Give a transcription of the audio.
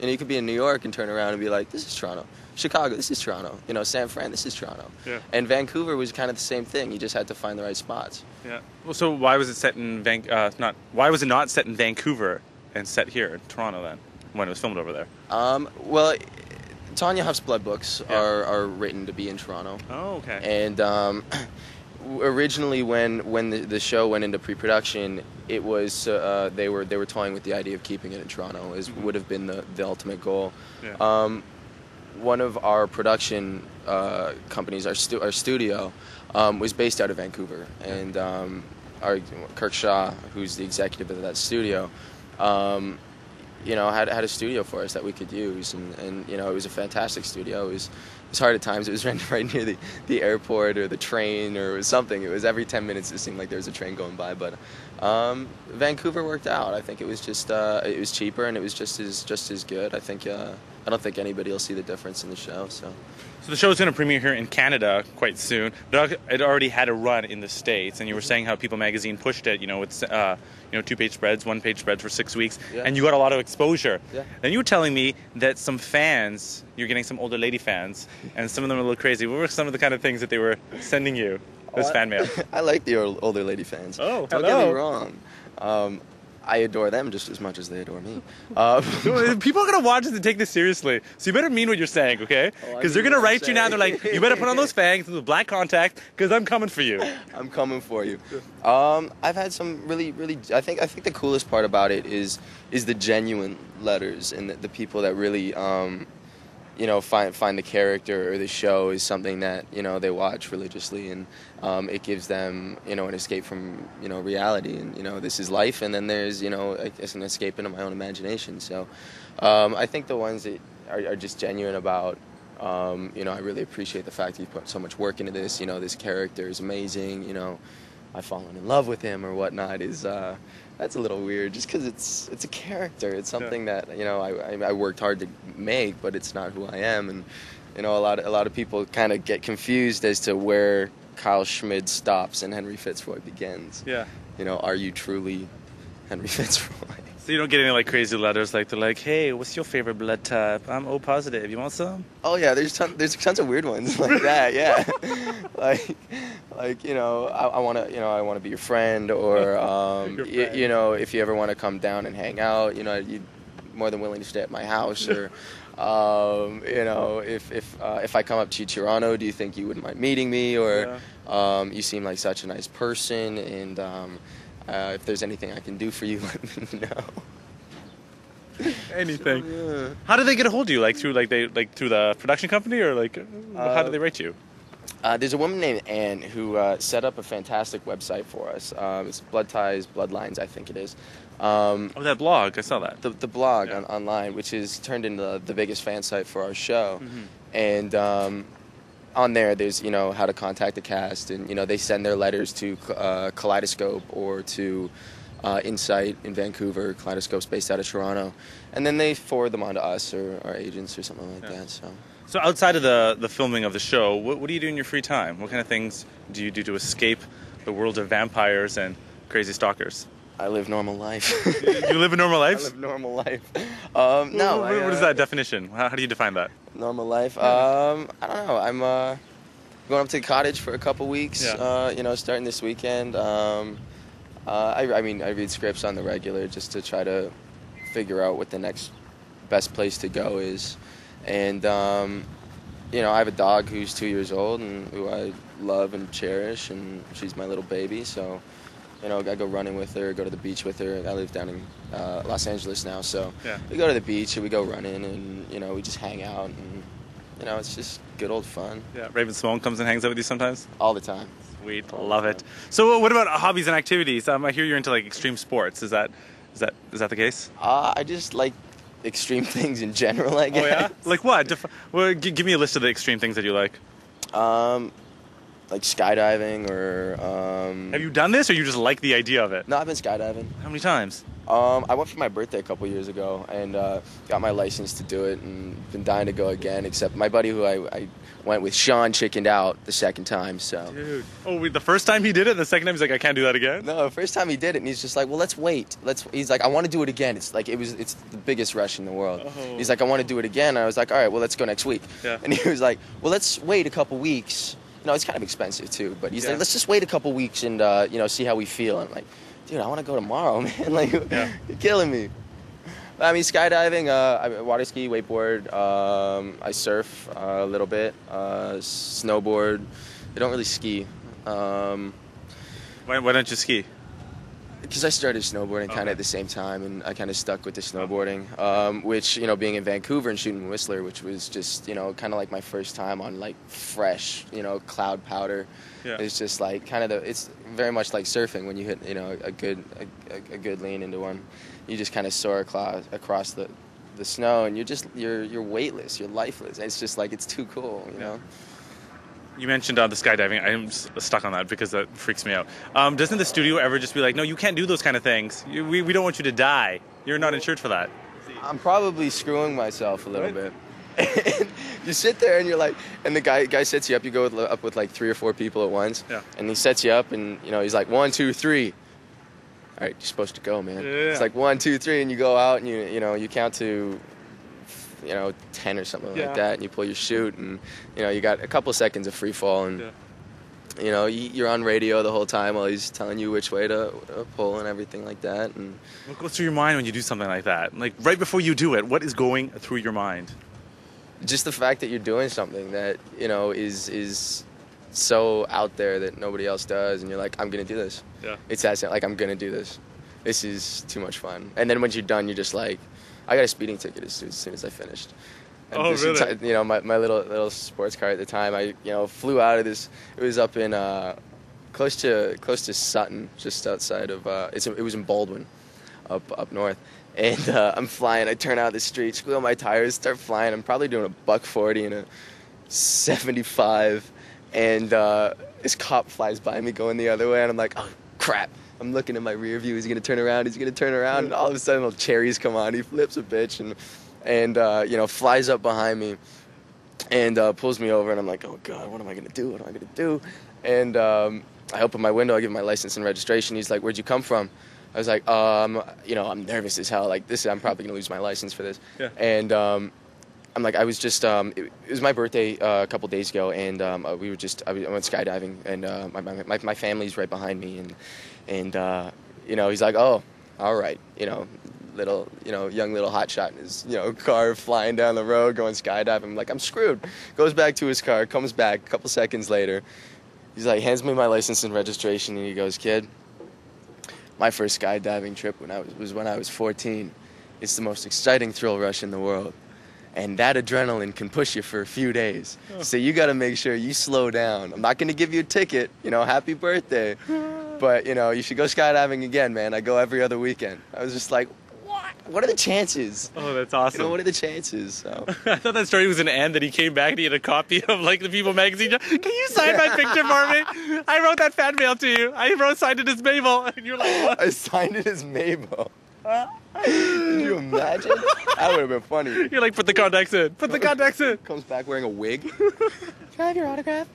So you could be in New York and turn around and be like, this is Toronto. Chicago, this is Toronto. San Fran, this is Toronto. Yeah. And Vancouver was kind of the same thing. You just had to find the right spots. Yeah. Well, so why was it set in why was it not set in Vancouver and set here in Toronto then, when it was filmed over there? Well, Tanya Huff's blood books are written to be in Toronto. Oh, okay. And originally, when the show went into pre-production, it was they were toying with the idea of keeping it in Toronto. Would have been the ultimate goal. Yeah. One of our production companies, our studio, was based out of Vancouver, and our Kirk Shaw, who's the executive of that studio, had a studio for us that we could use, and it was a fantastic studio. It was hard at times. It was right near the airport or the train or something. It was every 10 minutes it seemed like there was a train going by. But Vancouver worked out. I think it was just it was cheaper and it was just as good. I don't think anybody will see the difference in the show. So the show is going to premiere here in Canada quite soon, but it already had a run in the States, and you were saying how People Magazine pushed it, with 2-page spreads, 1-page spreads for 6 weeks, and you got a lot of exposure. Yeah. And you were telling me that some fans, you're getting some older lady fans, and some of them are a little crazy. What were some of the kind of things that they were sending you as fan mail? I like the older lady fans. Oh, don't get me wrong. I adore them just as much as they adore me. People are going to watch this and take this seriously. So you better mean what you're saying, okay? Because they're going to write you now. They're like, you better put on those fangs with the black contact because I'm coming for you. I'm coming for you. I've had some really, really... I think the coolest part about it is the genuine letters and the people that really... find the character or the show is something that they watch religiously, and it gives them an escape from reality, and this is life, and then there's an escape into my own imagination. So I think the ones that are just genuine about I really appreciate the fact that you put so much work into this. This character is amazing. I've fallen in love with him or whatnot is. That's a little weird, just because it's a character. It's something that I worked hard to make, but it's not who I am. And a lot of people kind of get confused as to where Kyle Schmid stops and Henry Fitzroy begins. Yeah. Are you truly Henry Fitzroy? So you don't get any like crazy letters like they're like, hey, what's your favorite blood type? I'm O positive. You want some? Oh yeah, there's tons of weird ones like that. Yeah, like I want to be your friend, or if you ever want to come down and hang out, you're more than willing to stay at my house, or if I come up to Toronto, do you think you wouldn't mind meeting me, or you seem like such a nice person, and if there's anything I can do for you, let me know. Anything. So, yeah. How do they get a hold of you? Through the production company, or how do they rate you? There's a woman named Anne who set up a fantastic website for us. It's Blood Ties, Bloodlines, I think it is. That blog, I saw that. The blog online, which is turned into the biggest fan site for our show. Mm-hmm. And on there, there's how to contact the cast, and they send their letters to Kaleidoscope or to Insight in Vancouver. Kaleidoscope's based out of Toronto, and then they forward them on to us or our agents or something like that. So outside of the filming of the show, what do you do in your free time? What kind of things do you do to escape the world of vampires and crazy stalkers? I live normal life. You live a normal life? I live normal life. No. What is that definition? How do you define that? Normal life? I don't know. I'm going up to the cottage for a couple weeks, starting this weekend. I read scripts on the regular just to try to figure out what the next best place to go is. And, I have a dog who's 2 years old and who I love and cherish, and she's my little baby, so... I go running with her, go to the beach with her. I live down in Los Angeles now, so we go to the beach and we go running, and we just hang out, and it's just good old fun. Yeah, Raven Simone comes and hangs out with you sometimes? All the time. Sweet, love it. So what about hobbies and activities? I hear you're into extreme sports. Is that the case? I just like extreme things in general, I guess. Oh yeah? Like what? Give me a list of the extreme things that you like. Like skydiving, or Have you done this, or you just like the idea of it? No, I've been skydiving. How many times? I went for my birthday a couple years ago and got my license to do it, and been dying to go again, except my buddy who I went with Sean, chickened out the second time. So. Dude. Oh, wait, the first time he did it, the second time he's like, I can't do that again? No, the first time he did it, and he's just like, well, let's wait. He's like, I want to do it again. It's the biggest rush in the world. Oh. He's like, I want to do it again. And I was like, all right, well, let's go next week. Yeah. And he was like, well, let's wait a couple weeks. It's kind of expensive too, but he's like, let's just wait a couple weeks and, see how we feel. I'm like, dude, I want to go tomorrow, man. Like, you're killing me. I mean, skydiving, I water ski, wakeboard, I surf a little bit, snowboard. I don't really ski. Why don't you ski? Because I started snowboarding kind of at the same time, and I kind of stuck with the snowboarding, which, being in Vancouver and shooting Whistler, which was just, kind of like my first time on, like, fresh, cloud powder. Yeah. It's just, like, it's very much like surfing when you hit, a good lean into one. You just kind of soar across the snow, and you're weightless, you're lifeless. It's just, like, it's too cool, you know? You mentioned the skydiving. I'm stuck on that because that freaks me out. Doesn't the studio ever just be like, no, you can't do those kind of things. We don't want you to die. You're not insured for that. I'm probably screwing myself a little bit. And you sit there and you're like, and the guy sets you up. You go up with like 3 or 4 people at once. Yeah. And he sets you up and, he's like, 1, 2, 3. All right, you're supposed to go, man. Yeah. It's like 1, 2, 3, and you go out and you count to 10 or something like that, and you pull your chute, and you got a couple seconds of free fall, and you're on radio the whole time while he's telling you which way to pull and everything like that. And what goes through your mind when you do something like that? Like right before you do it, what is going through your mind? Just the fact that you're doing something that is so out there that nobody else does, and you're like, I'm gonna do this. Yeah. It's that simple. Like, I'm gonna do this. This is too much fun. And then once you're done, you're just like, I got a speeding ticket as soon as I finished. And really? My little sports car at the time, I flew out of this. It was up in close to Sutton, just outside of it was in Baldwin, up north. And I'm flying. I turn out the street, squeal my tires, start flying. I'm probably doing a $140 and a 75, and this cop flies by me going the other way, and I'm like, oh crap. I'm looking at my rear view. He's gonna turn around. And all of a sudden, little cherries come on. He flips a bitch and flies up behind me and pulls me over. And I'm like, oh god, what am I gonna do? And I open my window. I give him my license and registration. He's like, where'd you come from? I was like, I'm nervous as hell. Like I'm probably gonna lose my license for this. Yeah. And I'm like, I was just, it was my birthday a couple days ago, and I went skydiving, and my family's right behind me, and he's like, oh, all right, young little hotshot in his, car flying down the road, going skydiving. I'm like, I'm screwed. Goes back to his car, comes back a couple seconds later. He's like, hands me my license and registration, and he goes, kid, my first skydiving trip was when I was 14. It's the most exciting thrill rush in the world. And that adrenaline can push you for a few days. Oh. So you got to make sure you slow down. I'm not going to give you a ticket, happy birthday. But, you should go skydiving again, man. I go every other weekend. I was just like, what are the chances? Oh, that's awesome. What are the chances? So. I thought that story was an end, that he came back and he had a copy of, like, the People magazine. Can you sign my picture for me? I wrote that fan mail to you. Signed it as Mabel. And you're like, what? I signed it as Mabel. Can you imagine? That would have been funny. You're like, put the contacts in. Put the contacts in. Comes back wearing a wig. Can I have your autograph?